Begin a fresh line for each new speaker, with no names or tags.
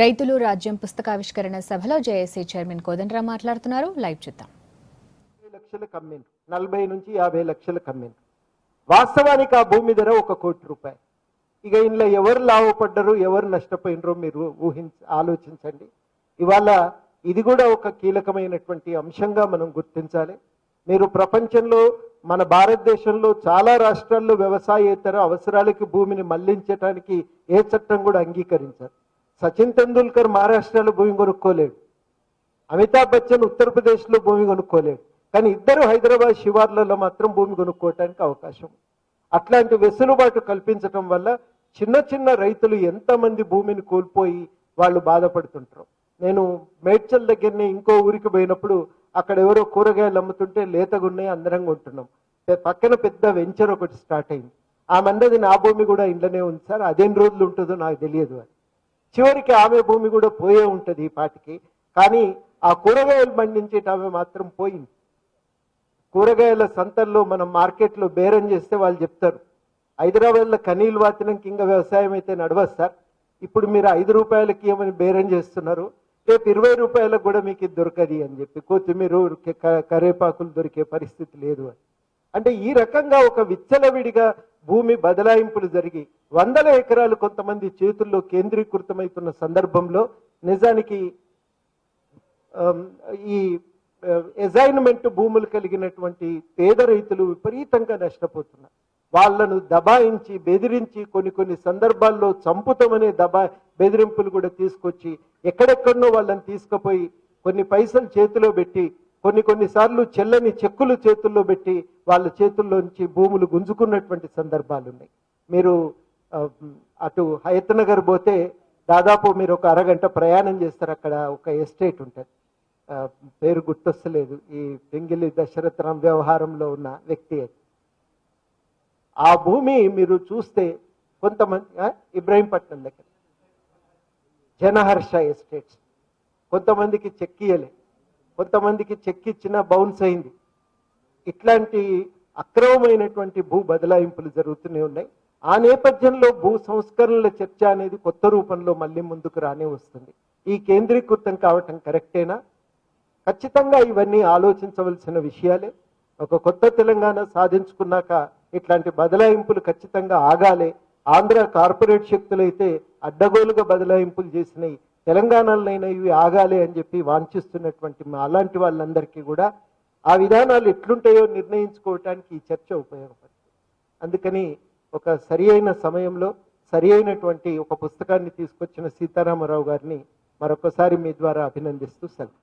రైతులు రాజ్యం పుస్తకావిష్కరణ సభలో జేఏసీ చైర్మన్ కోదండరాం మాట్లాడుతున్నారు. లైవ్ చూద్దాం.
40 లక్షలు కమ్మింది, 40 నుంచి 50 లక్షలు కమ్మింది. వాస్తవానికి ఆ భూమి ధర 1 కోటి రూపాయలు. ఇక ఇంట్లో ఎవరు లాభపడ్డారు, ఎవరు నష్టపోయినరో మీరు ఆలోచించండి. ఇవాళ ఇది కూడా ఒక కీలకమైనటువంటి అంశంగా మనం గుర్తించాలి. మీరు ప్రపంచంలో మన భారతదేశంలో చాలా రాష్ట్రాల్లో వ్యవసాయేతర అవసరాలకి భూమిని మళ్లించడానికి ఏ చట్టం కూడా అంగీకరించారు. సచిన్ తెందూల్కర్ మహారాష్ట్రలో భూమి కొనుక్కోలేడు, అమితాబ్ బచ్చన్ ఉత్తరప్రదేశ్లో భూమి కొనుక్కోలేడు, కానీ ఇద్దరు హైదరాబాద్ శివార్లలో మాత్రం భూమి కొనుక్కోవటానికి అవకాశం. అట్లాంటి వెసులుబాటు కల్పించడం వల్ల చిన్న చిన్న రైతులు ఎంతమంది భూమిని కోల్పోయి వాళ్ళు బాధపడుతుంటారు. నేను మేడ్చల్ దగ్గరనే ఇంకో ఊరికి పోయినప్పుడు అక్కడ ఎవరో కూరగాయలు అమ్ముతుంటే లేతగున్నాయి, అందరం కొంటున్నాం. పక్కన పెద్ద వెంచర్ ఒకటి స్టార్ట్ అయింది. ఆమె అన్నది నా భూమి కూడా ఇంట్లోనే ఉంది సార్, అదేం రోజులు ఉంటుందో నాకు తెలియదు అని. చివరికి ఆమె భూమి కూడా పోయే ఉంటుంది ఈ పాటికి, కానీ ఆ కూరగాయలు పండించేట ఆమె మాత్రం పోయింది. కూరగాయల సంతల్లో మనం మార్కెట్లో బేరం చేస్తే వాళ్ళు చెప్తారు, హైదరాబాద్లో కనీలు వాతినాక ఇంకా వ్యవసాయం అయితే నడవదు సార్, ఇప్పుడు మీరు 5 రూపాయలకి ఏమని బేరం చేస్తున్నారు, రేపు 20 రూపాయలకు కూడా మీకు ఇది దొరకది అని చెప్పి, కొత్తిమీర కరేపాకులు దొరికే పరిస్థితి లేదు అని. అంటే ఈ రకంగా ఒక విచ్చలవిడిగా భూమి బదలాయింపులు జరిగి 100 ఎకరాలు కొంతమంది చేతుల్లో కేంద్రీకృతమవుతున్న సందర్భంలో నిజానికి ఈ అసైన్మెంట్ భూములు కలిగినటువంటి పేద రైతులు విపరీతంగా నష్టపోతున్నారు. వాళ్లను దబాయించి బెదిరించి కొన్ని సందర్భాల్లో చంపుతామనే బెదిరింపులు కూడా తీసుకొచ్చి ఎక్కడెక్కడనో వాళ్ళని తీసుకుపోయి కొన్ని పైసలు చేతిలో పెట్టి కొన్నిసార్లు చెల్లని చెక్కులు చేతుల్లో పెట్టి వాళ్ళ చేతుల్లోంచి భూములు గుంజుకున్నటువంటి సందర్భాలు ఉన్నాయి. మీరు అటు హయత్నగర్ పోతే దాదాపు మీరు ఒక అరగంట ప్రయాణం చేస్తారు, అక్కడ ఒక ఎస్టేట్ ఉంటుంది, పేరు గుర్తొస్తలేదు, ఈ పెంగిలి దశరథరాం వ్యవహారంలో ఉన్న వ్యక్తి. ఆ భూమి మీరు చూస్తే కొంతమంది ఇబ్రాహీంపట్నం దగ్గర జనహర్ష ఎస్టేట్స్, కొంతమందికి చెక్కియలే, కొంతమందికి చెక్కిచ్చిన బౌన్స్ అయింది. ఇట్లాంటి అక్రమమైనటువంటి భూ బదలాయింపులు జరుగుతూనే ఉన్నాయి. ఆ నేపథ్యంలో భూ సంస్కరణల చర్చ అనేది కొత్త రూపంలో మళ్ళీ ముందుకు రానే వస్తుంది. ఈ కేంద్రీకృతం కావటం కరెక్టేనా? ఖచ్చితంగా ఇవన్నీ ఆలోచించవలసిన విషయాలే. ఒక కొత్త తెలంగాణ సాధించుకున్నాక ఇట్లాంటి బదలాయింపులు ఖచ్చితంగా ఆగాలి. ఆంధ్ర కార్పొరేట్ శక్తులైతే అడ్డగోలుగా బదలాయింపులు చేసినాయి, తెలంగాణలోనైనా ఇవి ఆగాలి అని చెప్పి వాంఛిస్తున్నటువంటి అలాంటి వాళ్ళందరికీ కూడా ఆ విధానాలు ఎట్లుంటాయో నిర్ణయించుకోవటానికి ఈ చర్చ ఉపయోగపడుతుంది. అందుకని ఒక సరి అయిన సమయంలో సరి అయినటువంటి ఒక పుస్తకాన్ని తీసుకొచ్చిన సీతారామరావు గారిని మరొకసారి మీ ద్వారా అభినందిస్తూ సెలవు.